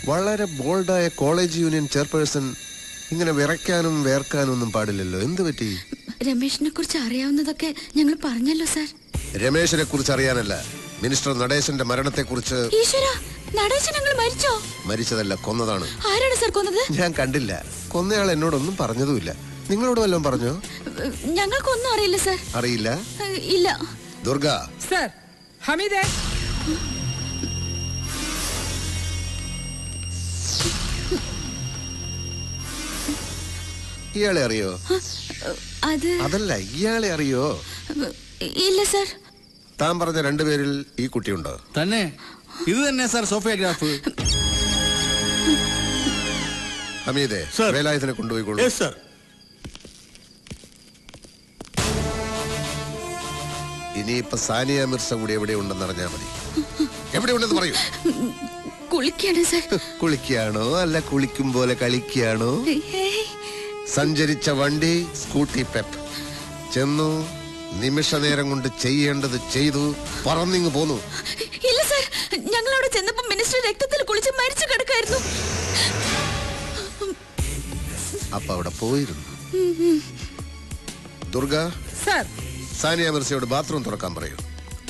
വളരെ ബോൾഡായ college union chairperson ഇങ്ങനെ വിറയ്ക്കാനും വേർക്കാനും ഒന്നും പാടില്ലല്ലോ. എന്ത് പറ്റി? രമേശിനെ കുറിച്ച് അറിയാവുന്നതൊക്കെ ഞങ്ങൾ പറഞ്ഞല്ലോ സാർ. രമേശിനെ കുറിച്ച് അറിയാനല്ല, മിനിസ്റ്റർ നടേശന്റെ മരണത്തെ കുറിച്ച്. മരിച്ചതല്ല, കൊന്നതാണ്. ആരാണ് സാർ കൊന്നത്? ഞാൻ കണ്ടില്ല. കൊന്നയാൾ എന്നോടൊന്നും പറഞ്ഞതുമില്ല. നിങ്ങളോട് വല്ലതും പറഞ്ഞോ? ഞങ്ങൾക്കൊന്നും അറിയില്ല സാർ. അറിയില്ല? ഇല്ല. ദുർഗ സാർ. ഹമീദേ, ഇയാളെ അറിയോ? അതല്ല, ഇയാളെ അറിയോ? ഇല്ല സാർ. താൻ പറഞ്ഞ രണ്ടുപേരിൽ ഈ കുട്ടിയുണ്ടോ? തന്നെ. ഇത് തന്നെ സാർ സോഫിയോഗ്രാഫ്. ഹമീദേ, വേലായുധനെ കൊണ്ടുപോയിക്കോളൂ. ഇനിയിപ്പൊ സാനിയ മിർസ കൂടി എവിടെ ഉണ്ടെന്ന് അറിഞ്ഞാ മതി. എവിടെ ഉണ്ടെന്ന് പറയൂ. കുളിക്കാണോ അല്ല കുളിക്കും പോലെ കളിക്കാണോ? സഞ്ചരിച്ച വണ്ടി സ്കൂട്ടി പെപ്പ്. ചെന്നു, നിമിഷ നേരം കൊണ്ട് ചെയ്യേണ്ടത് ചെയ്തു, പറന്നിങ്ങ് പോന്നു. ഇല്ല സാർ, ഞങ്ങളവിടെ ചെന്നപ്പോ മിനിസ്റ്റർ രക്തത്തിൽ കുളിച്ച് മരിച്ചു കിടക്കായിരുന്നു. അപ്പൊ അവിടെ പോയിരുന്നു. ദുർഗ സാർ, സാനിയ മിർസയോട് ബാത്റൂം തുറക്കാൻ പറയൂ.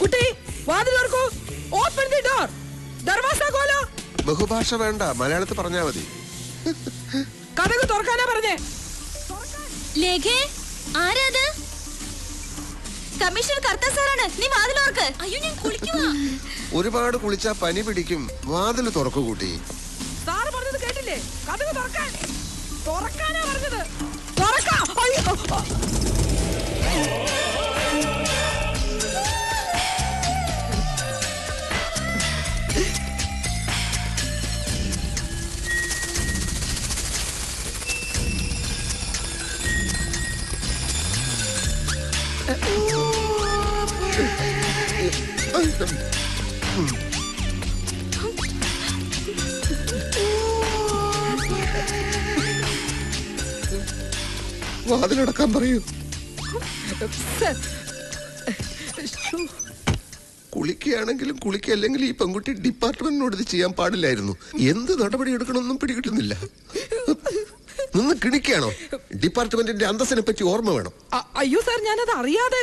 കുട്ടി, വാതിൽ തുറക്കൂ. Open the door. ദർവാസ ഖോലോ. ബഹുഭാഷ വേണ്ട, മലയാളത്തിൽ പറഞ്ഞാ മതി. കതക് തുറക്കാനാ പറഞ്ഞേ. ലേഖേ, ആരാത്? കമ്മീഷണർ കർത്ത സാറാണ്. നീ വാതിൽ തുറക്ക്. അയ്യോ, ഞാൻ കുളിക്കുവാ. ഒരുപാട് കുളിച്ചാ പനി പിടിക്കും. വാതിൽ തുറക്കു കൂട്ടി. സാറ് പറഞ്ഞത് കേട്ടില്ലേ? കതക് തുറക്കാൻ. തുറക്കാനാ പറഞ്ഞത്. തുറക്കാ. അയ്യോ, വാതിലടക്കാൻ പറയൂ. കുളിക്കുകയാണെങ്കിലും കുളിക്കല്ലെങ്കിലും ഈ പെൺകുട്ടി ഡിപ്പാർട്ട്മെന്റിനോട് ഇത് ചെയ്യാൻ പാടില്ലായിരുന്നു. എന്ത് നടപടി എടുക്കണമെന്നും പിടികിട്ടുന്നില്ല. നിന്ന് കിണിക്കാണോ? ഡിപ്പാർട്ട്മെന്റിന്റെ അന്തസ്സിനെ പറ്റി ഓർമ്മ വേണം. അയ്യോ സാർ, ഞാനത് അറിയാതെ.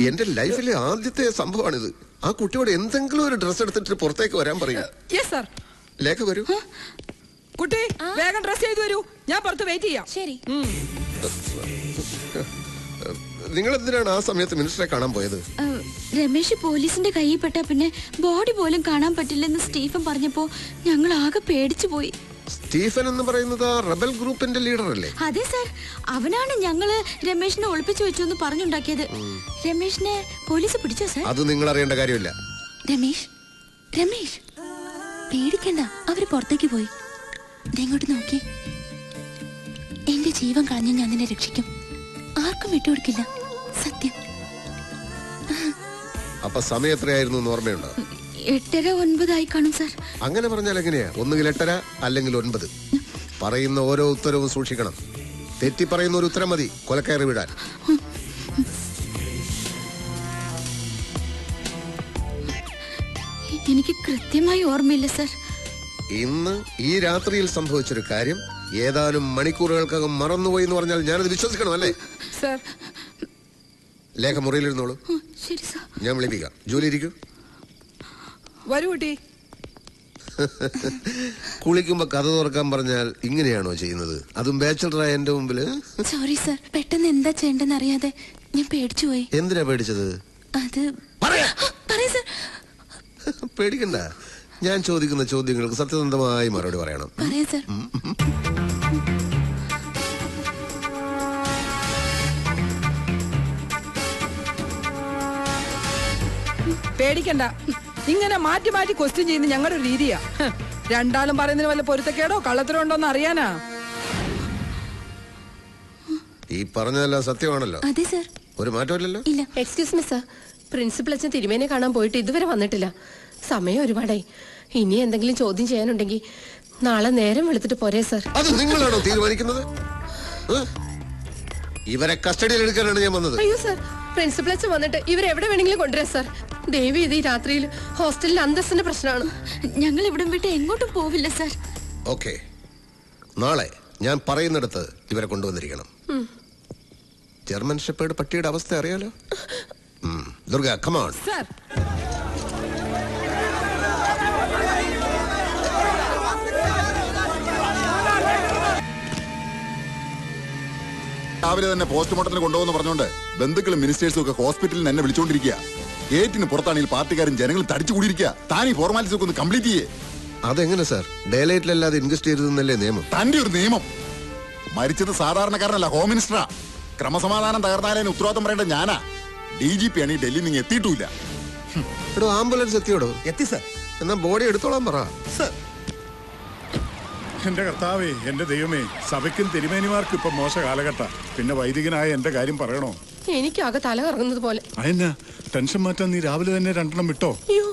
എന്റെ ലൈഫിലെ ആദ്യത്തെ സംഭവമാണിത്. ആ കുട്ടിയോട് എന്തെങ്കിലും ഒരു ഡ്രസ് എടുത്തിട്ട് പുറത്തേക്ക് വരാൻ പറയൂ. ലേഖ വരൂ. കുട്ടി, വേഗം ഡ്രസ് ചെയ്തു വരൂ. ഞാൻ പുറത്ത് വെയിറ്റ് ചെയ്യാം. ശരി. നിങ്ങൾ എന്തിനാണ് ആ സമയത്ത് മിനിസ്റ്ററെ കാണാൻ പോയത്? രമേശ് പോലീസിന്റെ കയ്യിൽ പെട്ടാ പിന്നെ ബോഡി പോലും കാണാൻ പറ്റില്ലെന്ന് സ്റ്റീഫൻ പറഞ്ഞപ്പോ ഞങ്ങൾ ആകെ പേടിച്ചു പോയി. സ്റ്റീഫൻ എന്ന് പറയുന്നത് റബൽ ഗ്രൂപ്പിന്റെ ലീഡർ അല്ലേ? അതെ സാർ, അവനാണ് ഞങ്ങള് രമേശിനെ ഒളിപ്പിച്ചു വെച്ചു എന്ന് പറഞ്ഞുണ്ടാക്കിയത്. രമേശിനെ പോലീസ് പിടിച്ചോ സാർ? അത് നിങ്ങൾ അറിയേണ്ട കാര്യമില്ല. രമേശ്, രമേശ് പേടിക്കണ്ട, അവര് പുറത്തേക്ക് പോയി. ഇങ്ങോട്ട് നോക്കി. എന്റെ ജീവൻ കളഞ്ഞ ഞാൻ നിന്നെ രക്ഷിക്കും. ആർക്കും വിട്ടുകൊടുക്കില്ല, സത്യം. അപ്പൊ സമയം എത്രയായിരുന്നു എന്ന് ഓർമ്മയുണ്ടോ? 8:09 കാണും സാർ. അങ്ങനെ പറഞ്ഞാൽ എങ്ങനെയാ? ഒന്നുകിൽ 8:30 അല്ലെങ്കിൽ 9. പറയുന്ന ഓരോ ഉത്തരവും സൂക്ഷിക്കണം. തെറ്റി പറയുന്ന ഒരു ഉത്തരം മതി കൊലക്കയറി വിടാൻ. എനിക്ക് കൃത്യമായി ഓർമ്മയില്ല സാർ. ഇന്ന് ഈ രാത്രിയിൽ സംഭവിച്ചൊരു കാര്യം ഏതാനും മണിക്കൂറുകൾക്കകം മറന്നുപോയി എന്ന് പറഞ്ഞാൽ ഞാനത് വിശ്വസിക്കണം അല്ലേ? സാർ, ലേഖ മുറിയിലിരുന്നോളൂ. ശരി സാർ. ഞാൻ വിളിപ്പിക്കാം. ജോലി ഇരിക്കൂ. വരൂ കുട്ടി. കുളിക്കുമ്പോ കഥ തുറക്കാൻ പറഞ്ഞാൽ ഇങ്ങനെയാണോ ചെയ്യുന്നത്? അതും ബാച്ചലറായ എന്റെ മുമ്പില്. സോറി സാർ, പെട്ടെന്ന് എന്താ ചെയ്യേണ്ടെന്ന് അറിയാതെ ഞാൻ പേടിച്ചു പോയി. എന്തിനാ പേടിച്ചത്? അത് പേടിക്കണ്ട. ഞാൻ ചോദിക്കുന്ന ചോദ്യങ്ങൾക്ക് സത്യസന്ധമായി മറുപടി പറയണം. പറയാം സാർ. പേടിക്കണ്ട. ഇങ്ങനെ മാറ്റി മാറ്റി ക്വസ്റ്റ്യൻ ചെയ്യുന്ന ഞങ്ങളുടെ ഒരു രീതിയാ. രണ്ടാളും പറയുന്നതിന് വല്ല പൊരുത്തക്കേടോ കള്ളത്തരോ ഉണ്ടോന്ന് അറിയാനാ. ഈ പറഞ്ഞതെല്ലാം സത്യമാണല്ലോ? അതെ സാർ. ഒരു മാറ്റമില്ലല്ലോ? ഇല്ല. എക്സ്ക്യൂസ് മി സാർ, പ്രിൻസിപ്പൽ അച്ഛൻ തിരുമേനെ കാണാൻ പോയിട്ട് ഇതുവരെ വന്നിട്ടില്ല. സമയം ഒരുപാടായി. ഇനി എന്തെങ്കിലും ചോദ്യം ചെയ്യാനുണ്ടെങ്കിൽ നാളെ നേരം വെളുത്തിട്ട് പോരെ സാർ? അത് നിങ്ങളാണോ തീരുമാനിക്കുന്നത്? ഇവരെ കസ്റ്റഡിയിൽ എടുക്കാനാണ് ഞാൻ വന്നത്. അയ്യോ സാർ, പ്രിൻസിപ്പൽ അച്ഛൻ വന്നിട്ട് ഇവരെവിടെ വേണമെങ്കിലും കൊണ്ടുവരാം സാർ. ദേവി ഇത് ഈ രാത്രിയിൽ ഹോസ്റ്റലിൽ അന്തസ്സിന്റെ പ്രശ്നമാണ്. ഞങ്ങൾ ഇവിടം വിട്ട് എങ്ങോട്ടും പോവില്ല സാർ. ഓക്കെ, നാളെ ഞാൻ പറയുന്നിടത്ത് ഇവരെ കൊണ്ടുവന്നിരിക്കണം. ജർമ്മൻ ഷെപ്പേർഡ് പട്ടിയുടെ അവസ്ഥ അറിയാലോ. ദുർഗ, കമോൺ. സർ, രാവിലെ തന്നെ പോസ്റ്റ്മോർട്ടത്തിന് കൊണ്ടുപോകുന്ന പറഞ്ഞോണ്ട് ബന്ധുക്കളും മിനിസ്റ്റേഴ്സും ഒക്കെ ഹോസ്പിറ്റലിൽ എന്നെ വിളിച്ചോണ്ടിരിക്കുക. ഗേറ്റിന് പുറത്താണെങ്കിൽ പാർട്ടിക്കാരും ജനങ്ങളും തടിച്ചു കൂടിയിരിക്കുക. താൻ ഈ ഫോർമാലിറ്റീസ് ഒക്കെ ഒന്ന് കംപ്ലീറ്റ് ചെയ്യേ. അതെങ്ങനെ സാർ? ഡേലൈറ്റിലല്ലാതെ ഇൻവെസ്റ്റ് ചെയ്തതെന്നല്ലേ നിയമം? തന്റെ ഒരു നിയമം. മരിച്ചത് സാധാരണക്കാരനല്ല, ഹോം മിനിസ്റ്ററാ. ക്രമസമാധാനം തകർന്നാലേ ഉത്തരവാദിത്തം പറയേണ്ട ഞാനാ. DGP ആണ് ഈ ഡൽഹിയിൽ നിങ്ങൾ എത്തിയിട്ടില്ല. എടോ, ആംബുലൻസ് എത്തിയോടോ? എത്തി സർ. എന്നാ ബോഡി എടുത്തോളാൻ പറ. എന്റെ കർത്താവേ, എന്റെ ദൈവമേ, സഭയ്ക്കും തിരുമേനിമാർക്കും ഇപ്പൊ മോശ കാലഘട്ട. പിന്നെ വൈദികനായ എന്റെ കാര്യം പറയണോ? എനിക്കാകെ തല കറങ്ങുന്നത് പോലെ. അതെന്നാ ടെൻഷൻ മാറ്റാൻ നീ രാവിലെ തന്നെ 2 വിട്ടോ? അയ്യോ,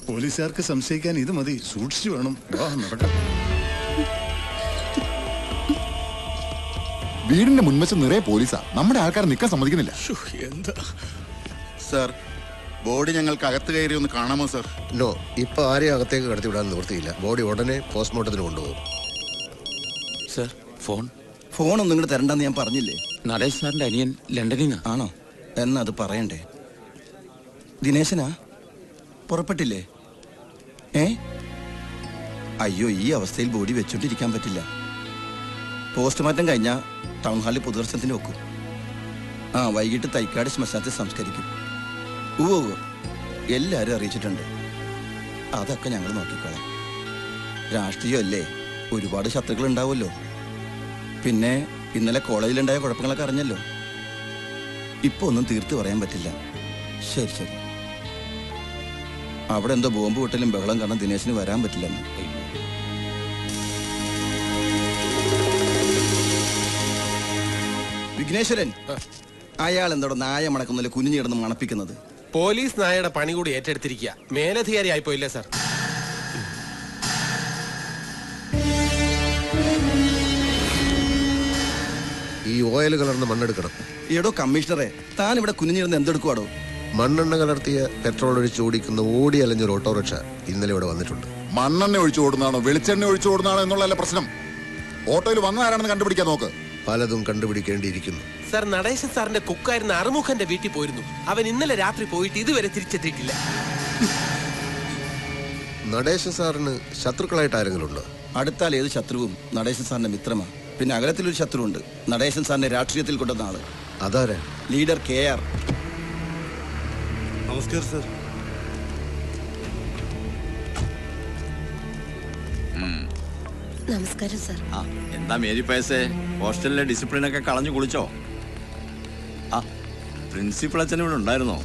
പോലീസുകാർക്ക് സംശയിക്കാൻ ഇത് മതി. സൂക്ഷിച്ചു വേണം. നടക്കാം. വീടിന്റെ മുൻവശം നിറയെ പോലീസാ. നമ്മുടെ ആൾക്കാർ നിൽക്കാൻ സമ്മതിക്കുന്നില്ല. എന്താ സർ, ബോഡി ഞങ്ങൾക്ക് അകത്ത് കയറി ഒന്ന് കാണാമോ സർ? നോ, ഇപ്പൊ ആരെയും അകത്തേക്ക് കടത്തി വിടാൻ നിവൃത്തിയില്ല. ബോഡി ഉടനെ പോസ്റ്റ്മോർട്ടത്തിന് കൊണ്ടുപോകും. സർ, ഫോണൊന്നും ഇങ്ങോട്ട് തരണ്ടെന്ന് ഞാൻ പറഞ്ഞില്ലേ? നടേശ് സാറിന്റെ അനിയൻ ലണ്ടനിൽ നിന്ന്. ആണോ? എന്നാ അത് പറയണ്ടേ. ദിനേശനാ പുറപ്പെട്ടില്ലേ? അയ്യോ, ഈ അവസ്ഥയിൽ ബോഡി വെച്ചോണ്ടിരിക്കാൻ പറ്റില്ല. പോസ്റ്റ്മോർട്ടം കഴിഞ്ഞാൽ ടൗൺ ഹാളിൽ പൊതുദർശനത്തിന് വെക്കും. വൈകിട്ട് തൈക്കാട് ശ്മശാനത്തിൽ സംസ്കരിക്കും. എല്ലാവരും അറിയിച്ചിട്ടുണ്ട്. അതൊക്കെ ഞങ്ങൾ നോക്കിക്കോളാം. രാഷ്ട്രീയമല്ലേ, ഒരുപാട് ശത്രുക്കൾ ഉണ്ടാവുമല്ലോ. പിന്നെ ഇന്നലെ കോളേജിലുണ്ടായ കുഴപ്പങ്ങളൊക്കെ അറിഞ്ഞല്ലോ. ഇപ്പൊ ഒന്നും തീർത്ത് പറയാൻ പറ്റില്ല. ശരി ശരി. അവിടെ എന്തോ ബോംബ് പൊട്ടലും ബഹളം കാരണം ദിനേശിന് വരാൻ പറ്റില്ലെന്ന്. വിഘ്നേശ്വരൻ, അയാൾ എന്തോടെ നായ മണക്കുന്നതിൽ കുനിഞ്ഞു കിടന്ന് മണപ്പിക്കുന്നത്? പോലീസ് നായയുടെ പണി കൂടി ഏറ്റെടുത്തിരിക്കുക. മേലധികാരി ആയിപ്പോയില്ലേ സാർ? ഈ ഓയിൽ കലർന്ന മണ്ണെടുക്കണം. എടോ കമ്മീഷണറെ, താൻ ഇവിടെ കുനിഞ്ഞിരുന്ന് എന്തെടുക്കുവാടോ? മണ്ണെണ്ണ കലർത്തിയ പെട്രോൾ ഒഴിച്ച് ഓടിക്കുന്ന ഓടി അലഞ്ഞൊരു ഓട്ടോറിക്ഷ ഇന്നലെ ഇവിടെ വന്നിട്ടുണ്ട്. മണ്ണെണ്ണ ഒഴിച്ചു ഓടുന്നതാണോ വെളിച്ചെണ്ണ ഒഴിച്ചു ഓടുന്നതാണോ എന്നുള്ളതല്ല പ്രശ്നം. ഓട്ടോയിൽ വന്ന ആരാണെന്ന് കണ്ടുപിടിക്കാൻ നോക്ക്. പലതും കണ്ടുപിടിക്കേണ്ടിയിരിക്കുന്നു. സാർ, നടേശൻ സാറിന്റെ കുക്കായിരുന്ന അറുമുഖന്റെ വീട്ടിൽ പോയിരുന്നു. അവൻ ഇന്നലെ രാത്രി പോയിട്ട് ഇതുവരെ തിരിച്ചെത്തിയിട്ടില്ല. നടേശൻ സാറിന് ശത്രുക്കളായിട്ട് ആരെങ്കിലും ഉണ്ടോ? അടുത്താൽ ഏത് ശത്രുവും നടേശൻ സാറിന്റെ മിത്രമാണ്. പിന്നെ അകലത്തിലൊരു ശത്രുവുണ്ട്, നടേശൻ സാറിന്റെ രാഷ്ട്രീയത്തിൽ കൊണ്ടുവന്ന ആള്. അതാരാ? Leader KR. നമസ്കാരം സർ. നമസ്കാരം സർ. എന്താ മേരി പയസേ, ഹോസ്റ്റലിലെ ഡിസിപ്ലിനൊക്കെ കളഞ്ഞു കുളിച്ചോ? പ്രിൻസിപ്പൾ അച്ഛൻ ഇവിടെ ഉണ്ടായിരുന്നോ?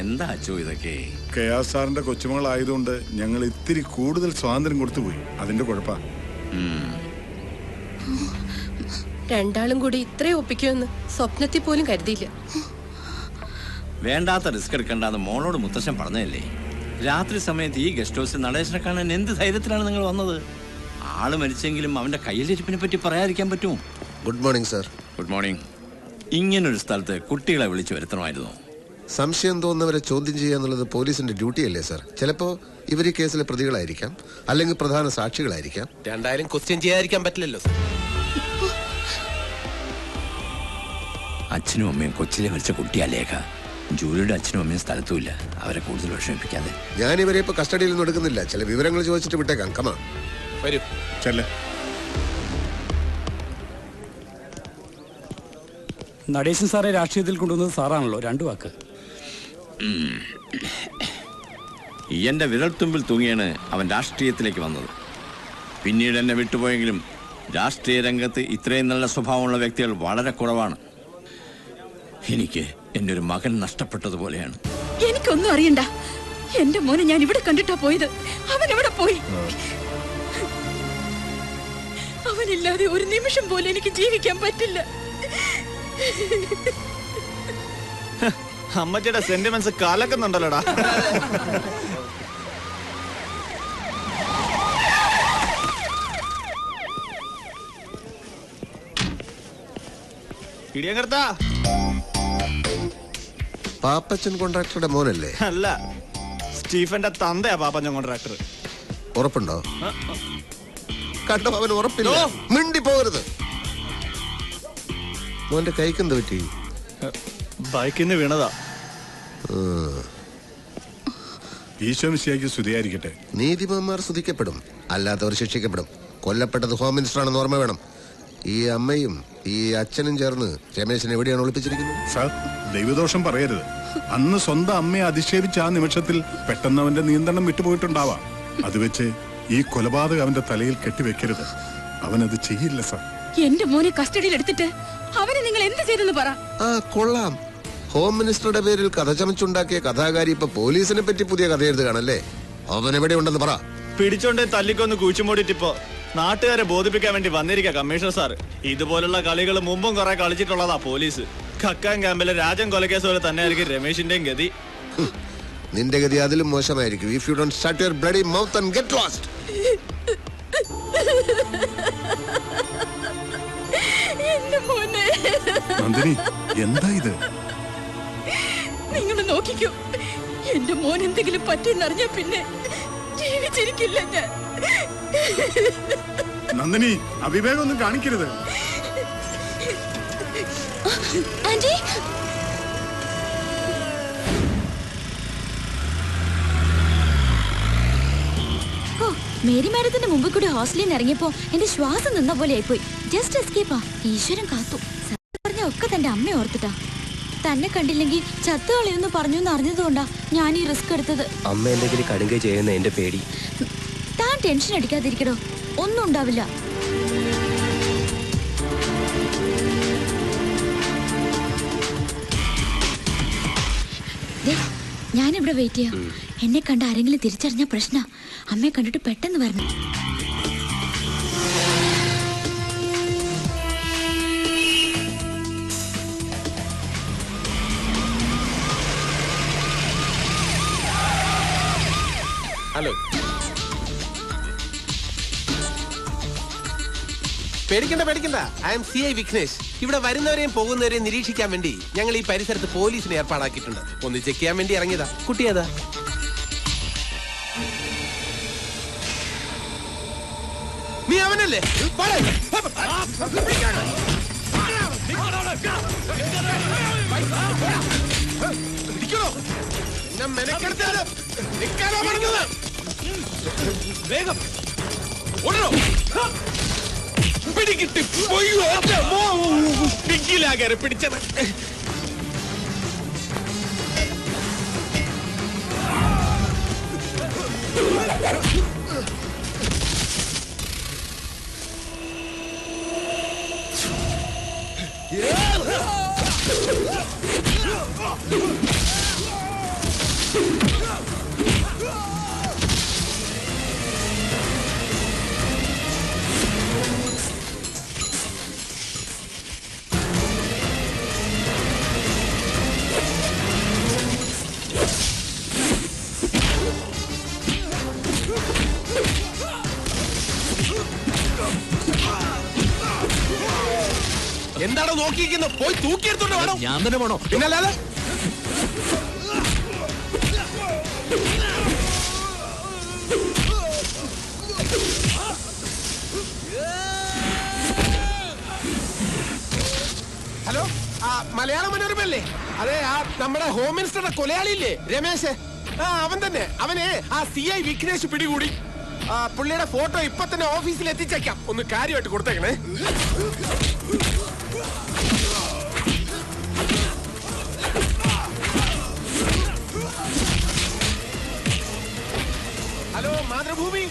എന്താ അച്ഛോ ഇതൊക്കെ? KR സാറിന്റെ കൊച്ചുമകളായതുകൊണ്ട് ഞങ്ങൾ ഇത്തിരി കൂടുതൽ സ്വാതന്ത്ര്യം കൊടുത്തുപോയി. അതിന്റെ കുഴപ്പാ. രണ്ടാളും കൂടി ഇത്രയും ഒപ്പിക്കുമെന്ന് സ്വപ്നത്തിൽ പോലും കരുതിയില്ല. വേണ്ടാത്ത റിസ്ക് എടുക്കണ്ടെന്ന് മോളോട് മുത്തശ്ശൻ പറഞ്ഞതല്ലേ? രാത്രി സമയത്ത് ഈ ഗസ്റ്റ് ഹൗസിൽ നടേശനെ കാണാൻ എന്ത് ധൈര്യത്തിലാണ് നിങ്ങൾ വന്നത്? ആള് മരിച്ചെങ്കിലും അവന്റെ കയ്യിലിരിപ്പിനെ പറ്റി പറയാതിരിക്കാൻ പറ്റുമോ? Good morning sir. Good morning. ഇങ്ങനൊരു സ്ഥലത്ത് കുട്ടികളെ വിളിച്ചു വരുത്തണമായിരുന്നു. സംശയം തോന്നുന്നവരെ ചോദ്യം ചെയ്യുക എന്നുള്ളത് പോലീസിന്റെ ഡ്യൂട്ടി അല്ലേ സാർ? ചിലപ്പോ ഇവർ ഈ കേസിലെ പ്രതികളായിരിക്കാം, അല്ലെങ്കിൽ പ്രധാന സാക്ഷികളായിരിക്കാം. രണ്ടായാലും ക്വസ്റ്റ്യൻ ചെയ്യാതിരിക്കാൻ പറ്റില്ലല്ലോ സാർ. അച്ഛനും അമ്മയും കൊച്ചിലെ മരിച്ച കുട്ടിയാ ലേഖ. ജൂലിയുടെ അച്ഛനും അമ്മയും സ്ഥലത്തുമില്ല. അവരെ കൂടുതൽ വിഷമിപ്പിക്കാതെ. ഞാൻ ഇവരെ ഇപ്പൊ കസ്റ്റഡിയിൽ ഒന്നും എടുക്കുന്നില്ല. ചില വിവരങ്ങൾ ചോദിച്ചിട്ട് വിട്ടേക്കാം. കമാ വരൂ. ചെല്ലേ. നടേശൻ സാറെ രാഷ്ട്രീയത്തിൽ കൊണ്ടുവന്നത് സാറാണല്ലോ. 2 വാക്ക്. എന്റെ വിരൽത്തുമ്പിൽ തൂങ്ങിയാണ് അവൻ രാഷ്ട്രീയത്തിലേക്ക് വന്നത്. പിന്നീട് എന്നെ വിട്ടുപോയെങ്കിലും രാഷ്ട്രീയ രംഗത്ത് ഇത്രയും നല്ല സ്വഭാവമുള്ള വ്യക്തികൾ വളരെ കുറവാണ്. എനിക്ക് എന്റെ ഒരു മകൻ നഷ്ടപ്പെട്ടതുപോലെയാണ്. എനിക്കൊന്നും അറിയണ്ട. എന്റെ മോനെ ഞാൻ ഇവിടെ കണ്ടിട്ടാ പോയത്. അവൻ എവിടെ പോയി? അവനില്ലാതെ ഒരു നിമിഷം പോലും എനിക്ക് ജീവിക്കാൻ പറ്റില്ല. അമ്മച്ചിയുടെ സെന്റിമെന്റ്സ് കലക്കുന്നുണ്ടല്ലോടാ. ഇടിയങ്കർത്താ പാപ്പച്ചൻ കോൺട്രാക്ടറുടെ മോനല്ലേ? അല്ല, സ്റ്റീഫന്റെ തന്തയാ പാപ്പച്ചൻ കോൺട്രാക്ടർ. ഉറപ്പുണ്ടോ? കണ്ടോ അവൻ ഉറപ്പില്ല. മിണ്ടി പോകരുത്. മോന്റെ കൈക്കെന്ത് പറ്റി? ബൈക്കിൽ നിന്ന് വീണതാ. ഈശോ മിശിഹായ്ക്ക് സ്തുതിയായിരിക്കട്ടെ. നീതിമാന്മാർ സ്തുതിക്കപ്പെടും, അല്ലാത്തവർ ശിക്ഷിക്കപ്പെടും. കൊല്ലപ്പെട്ടത് ഹോം മിനിസ്റ്റർ ആണെന്ന് ഓർമ്മ വേണം. ഈ അമ്മയും ഈ അച്ഛനും ചേർന്ന് രമേശിനെ എവിടെയാണ് ഒളിപ്പിച്ചിരിക്കുന്നത്? സാർ, ദൈവദോഷം പറയരുത്. അന്ന് സ്വന്തം അമ്മയെ അധിക്ഷേപിച്ച ആ നിമിഷത്തിൽ പെട്ടെന്ന് അവന്റെ നിയന്ത്രണം വിട്ടുപോയിട്ടുണ്ടാവാം. അത് വെച്ച് ഈ കൊലപാതകം അവന്റെ തലയിൽ കെട്ടിവെക്കരുത്. അവനത് ചെയ്യില്ല സാർ. എന്റെ മോനെ കസ്റ്റഡിയിൽ എടുത്തിട്ട് അവനെ നിങ്ങൾ എന്ത് ചെയ്തെന്ന് പറ. ആ കൊള്ളാം. ഹോം മിനിസ്റ്ററുടെ പേരിൽ കഥ ചമച്ചുണ്ടാക്കിയ കഥാകാരി ഇപ്പൊ പോലീസിനെ പറ്റി പുതിയ കഥ എഴുതുകയാണല്ലേ? അവൻ എവിടെ ഉണ്ടെന്ന് പറ. പിടിച്ചോണ്ട് തല്ലിക്കൊന്ന് കുഴിച്ചുമൂടിട്ടിപ്പോ നാട്ടുകാരെ ബോധിപ്പിക്കാൻ വേണ്ടി വന്നിരിക്കുക കമ്മീഷണർ സാർ. ഇതുപോലുള്ള കളികൾ മുമ്പും കുറെ കളിച്ചിട്ടുള്ളതാ പോലീസ്. കക്കാൻ ക്യാമ്പിലെ രാജൻ കൊലക്കേസ് പോലെ തന്നെയായിരിക്കും രമേശിന്റെയും ഗതി. നിന്റെ ഗതി അതിലും മോശമായിരിക്കും. If you don't shut your bloody mouth and get lost. Nandini, എന്താ ഇത്? നിങ്ങൾ നോക്കിക്കോ, എന്റെ മോൻ എന്തെങ്കിലും പറ്റിയെന്നറിഞ്ഞ പിന്നെ ജീവിച്ചിരിക്കില്ല ഞാൻ. നന്ദിനി, അവിവേകമൊന്നും കാണിക്കരുത്. ആന്റി, മേരി മാഡത്തിന്റെ മുമ്പിൽ കൂടി ഹോസ്റ്റലിൽ നിന്ന് ഇറങ്ങിയപ്പോ എന്റെ ശ്വാസം നിന്ന പോലെ ആയിപ്പോയി. ജസ്റ്റ് എസ്കേപ്പാ. ഈശ്വരൻ കാത്തു. പറഞ്ഞ ഒക്കെ തന്റെ അമ്മ ഓർത്തിട്ടാ. തന്നെ കണ്ടില്ലെങ്കിൽ ചത്തുകളയൊന്ന് പറഞ്ഞു എന്ന് അറിഞ്ഞതുകൊണ്ടാ ഞാൻ ഈ റിസ്ക് എടുത്തത്. അമ്മ എന്തെങ്കിലും കടുങ്ക ചെയ്യുന്ന എന്റെ പേടി. താൻ ടെൻഷൻ അടിക്കാതിരിക്കടോ, ഒന്നും ഉണ്ടാവില്ല. ഞാനിവിടെ വെയിറ്റ് ചെയ്യാം. എന്നെ കണ്ട ആരെങ്കിലും തിരിച്ചറിഞ്ഞ പ്രശ്ന. അമ്മയെ കണ്ടിട്ട് പെട്ടെന്ന് വരണം. ഹലോ, പേടിക്കണ്ട. I M CI Vignesh. ഇവിടെ വരുന്നവരെയും പോകുന്നവരെയും നിരീക്ഷിക്കാൻ വേണ്ടി ഞങ്ങൾ ഈ പരിസരത്ത് പോലീസിനെ ഏർപ്പാടാക്കിയിട്ടുണ്ട്. ഒന്ന് ചെക്ക് ചെയ്യാൻ വേണ്ടി ഇറങ്ങിയതാ. കുട്ടിയതാ. നീ അവനല്ലേ? വേഗം പിടികിട്ടി പോയി. ഡിക്കിലാകെ പിടിച്ചത്. എന്താണോ നോക്കിയിരിക്കുന്നത്? പോയി തൂക്കിയെടുത്തോണ്ട് വേണം. ഞാൻ തന്നെ വേണോ? പിന്നല്ലാതെ ഹലോ, മലയാള മനോരമല്ലേ? അതെ, നമ്മുടെ ഹോം മിനിസ്റ്ററുടെ കൊലയാളിയില്ലേ രമേശ്? അവൻ തന്നെ. അവനെ CI വിഘ്നേഷ് പിടികൂടി. പുള്ളിയുടെ ഫോട്ടോ ഇപ്പൊ തന്നെ ഓഫീസിൽ എത്തിച്ചേക്കാം. ഒന്ന് കാര്യമായിട്ട് കൊടുത്തേക്കണേ. ഹലോ, മാതൃഭൂമി.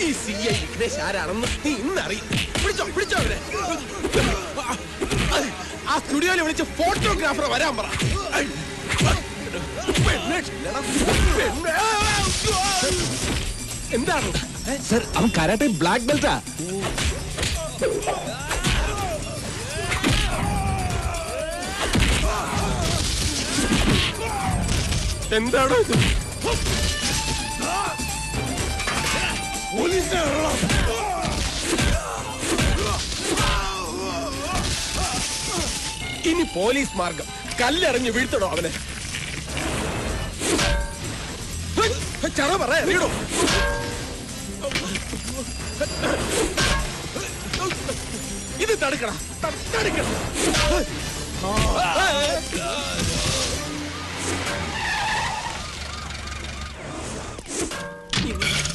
ഈ CI വിഘ്നേഷ് ആരാണെന്ന് നീ ഇന്നറിയും. പിടിച്ചോ അവരെ. ആ സ്റ്റുഡിയോയിൽ വിളിച്ച് ഫോട്ടോഗ്രാഫറെ വരാൻ പറ. എന്താണ് സർ? അവൻ കരാട്ടെ ബ്ലാക്ക് ബെൽറ്റാ. എന്താണോ ഇത്? പോലീസ് ഇനി പോലീസ് മാർഗം കല്ലെറിഞ്ഞ് വീഴ്ത്തണോ അവനെ? ചറ പറ എറിയണോ? ഇത് തടുക്കണം, തടുക്കണം.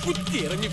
കുത്തി ഇറങ്ങി